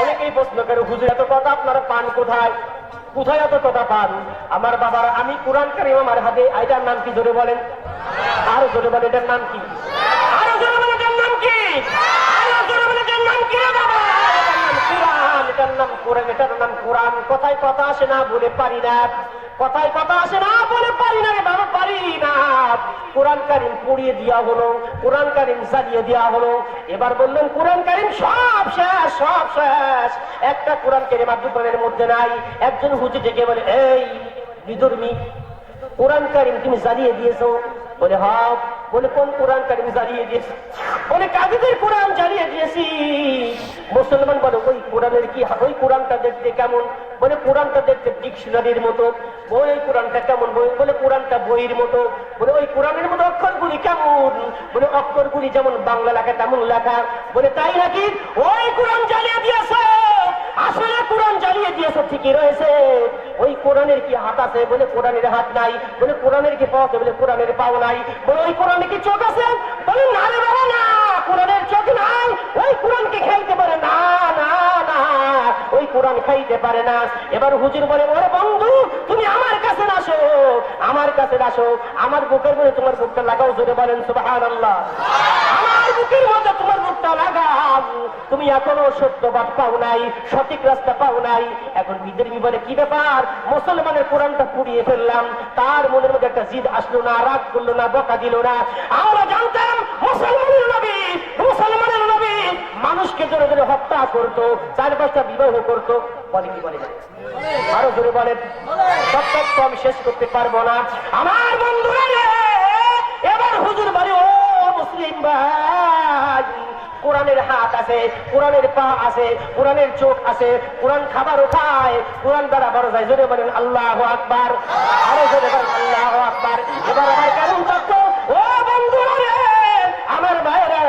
অনেকেই প্রশ্ন করে, হুজুর এত কথা আপনারা পান কোথায়? কোথায় এত কথা পান? আমার বাবার, আমি কোরআন কারীম আমার হাতে, এটার নাম কি জোরে বলেন? আরো জোরে বলেন, এটার নাম কি? আরো জোরে বলেন, এটার নাম কি? আরো জোরে বলেন, এটার নাম কি রে বাবা? এটার নাম কোরআন, এটার নাম কোরআন, এটার নাম কোরআন। কথায় কথা আসে না বলে পারি না, কথায় কথা আসে না বলে পারি না রে বাবা, পারি না। কোরআন কারীম পড়িয়ে দেওয়া হলো, কোরআন কারীম চালিয়ে দেওয়া হলো। এবার বললেন কোরআন কারীম সব শেষ, সব শেষ, একটা কোরআন কারীম আর দোকানের মধ্যে নাই। একজন হুজুর ডেকে বলে, এই বিধর্মী, কোরআন কারীম তুমি জ্বালিয়ে দিয়েছো? বলে হ্যাঁ। বলে কোন কোরআন কারীম জ্বালিয়ে দিয়েছো? বলে কাজীদের কোরআন জ্বালিয়ে দিয়েছি। মুসলমান বলে ওই কোরআনের কি, ওই কোরআনটা দেখতে কেমন? বলে কোরআনটা দেখতে ডিকশনারির মতো। ওই কোরআনটা কেমন? বলে কোরআনটা বইয়ের মতো। বলে ওই কোরআনের মতো অক্ষরগুলি কেমন? বলে অক্ষরগুলি যেমন বাংলা লেখা তেমন লেখা। বলে তাই নাকি? ওই কোরআন জ্বালিয়ে দিয়েছে। আসলে কোরআন জ্বালিয়ে দিয়েছে ঠিকই রয়েছে, ওই কোরআনের কি হাত আছে? বলে কোরআনের হাত নাই। বলে কোরআনের কি পা আছে? বলে কোরআনের পাও নাই। বলে ওই কোরআনে কি চোখ আছে? বলে না রে বাবা না, কোরআনের চোখ নাই, ওই কোরআনকে খাইতে পারে না, না না, ওই কোরআন খাইতে পারে না। এবার হুজুর বলে, ওরে বন্ধু তুমি আমার কাছে আসো, আমার কাছে আসো, আমার বুকের মধ্যে তোমার বুকটা লাগাও। জোরে বলেন সুবহানাল্লাহ। আমার বুকের মধ্যে তোমার বুকটা লাগাও। তুমি এখনো সত্যবাদ পাও নাই, সঠিক রাস্তা পাও নাই। এখন বিধর্মী বলে, কি ব্যাপার? মুসলমানের কোরআনটা পুড়িয়ে ফেললাম, তার মনের মধ্যে একটা জিদ আসলো না, রাগ করলো না, বকা দিল না। আমরা জানতাম মুসলমানের নবী, মুসলমানের নবী মানুষকে জোরে জোরে হত্যা করতো, 4-5টা বিবাহ করতো। বলে কি বলে? আরো জোরে বলেন। সবটা তো আমি শেষ করতে পারবো না আমার বন্ধুরা রে। এবার হুজুর বলে, ও মুসলিম ভাই, কোরআনের হাত আছে, কোরআনের পা আছে, কোরআনের চোখ আছে, কোরআন খাবারও খায়, কোরআন দ্বারা বড় যায়। জোরে বলেন আল্লাহু আকবার। আরো জোরে বলেন আল্লাহু আকবার। এবার আমার কেমন তথ্য? ও বন্ধুরা রে, আমার ভাইরা,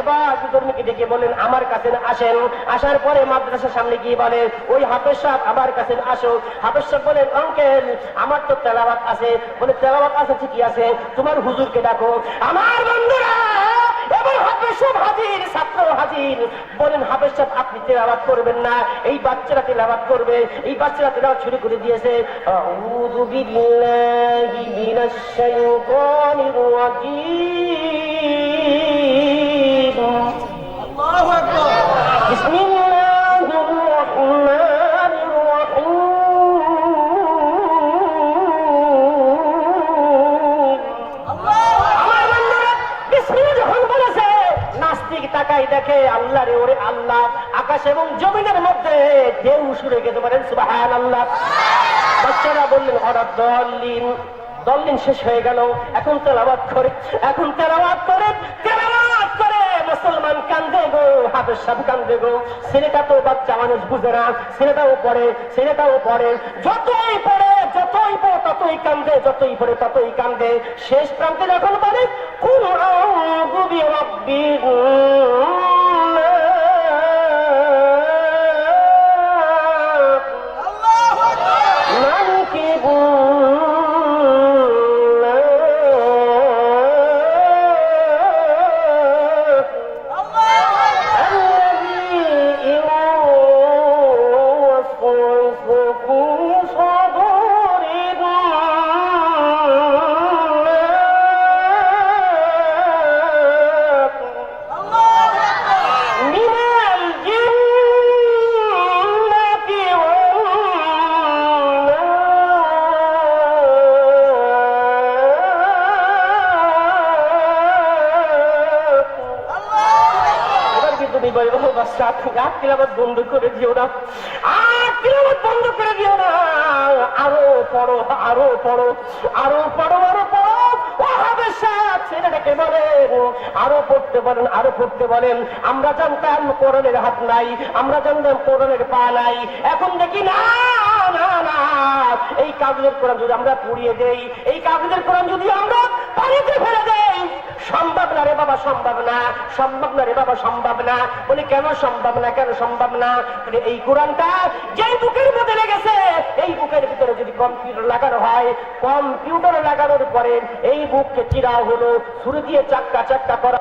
এবার বিধর্মীকে ডেকে বলেন আমার কাছে আসেন। আসার পরে মাদ্রাসার সামনে গিয়ে বলে, ওই হাফেজ সাহেব আমার কাছে আসো। হাফেজ সাহেব বলেন, আঙ্কেল আমার তো তেলাওয়াত আছে। বলে তেলাওয়াত আছে ঠিকই আছে, তোমার হুজুরকে ডাকো। আমার বন্ধুরা, এবার হাফেজ সাহেব হাজির, ছাত্র হাজির। বলেন হাফেজ সাহেব আপনি তেলাওয়াত করবেন না, এই বাচ্চারা তেলাওয়াত করবে। এই বাচ্চারা তেলাওয়াত শুরু করে দিয়েছে। আউযু বিল্লাহি মিনাশ শাইতানির রাজীম। আল্লাহু আকবার। বিসমিল্লাহির রাহমানির রাহিম। তাকাই দেখে আল্লাহ রে, ওরে আল্লাহ, আকাশ এবং জমিনের মধ্যে ঢেউ শুরু গেছে। বলেন সুবহানাল্লাহ। বাচ্চারা বললেন ওরা দলিন, দলিন শেষ হয়ে গেল। এখন তেলাওয়াত করে, এখন তেলাওয়াত করে, তেলাওয়াত করে মুসলমান কান্দে গো, হাফেজ সাহেব কান্দে গো। ছেলেটা তো বাচ্চা মানুষ, বুঝে না, ছেলেটাও পড়ে, ছেলেটাও পড়ে। যতই পড়ে, যতই পড়ে ততই কান্দে, যতই পড়ে ততই কান্দে। শেষ প্রান্তে যখন বলে কুল আউযু বিরাব্বিন বন্ধ করে দিও না, বন্ধ করে দিও না। আরো পড়ো, আরো পড়ো, আরো পড়ো, আরো পড়ো। ছেলেটাকে বলেন আরো পড়তে বলেন, আরো পড়তে বলেন। আমরা জানতাম কোরআনের হাত নাই, আমরা জানতাম কোরআনের পা নাই। এখন দেখি না না না, এই কাগজের কোরআন যদি আমরা পুড়িয়ে দেই, এই কাগজের কোরআন যদি আমরা পানিতে ফেলে দেই, সম্ভব না রে বাবা, সম্ভব না, সম্ভব না রে বাবা, সম্ভব না। বলি কেন সম্ভব না, কেন সম্ভব না? এই কোরআনটা যেই বুকের মধ্যে লেগেছে, এই বুকের ভিতরে যদি কম্পিউটার লাগানো হয়, কম্পিউটার লাগানোর পরে এই বুককে চিরা হলো, ছুরি দিয়ে চাক্কা চাক্কা করা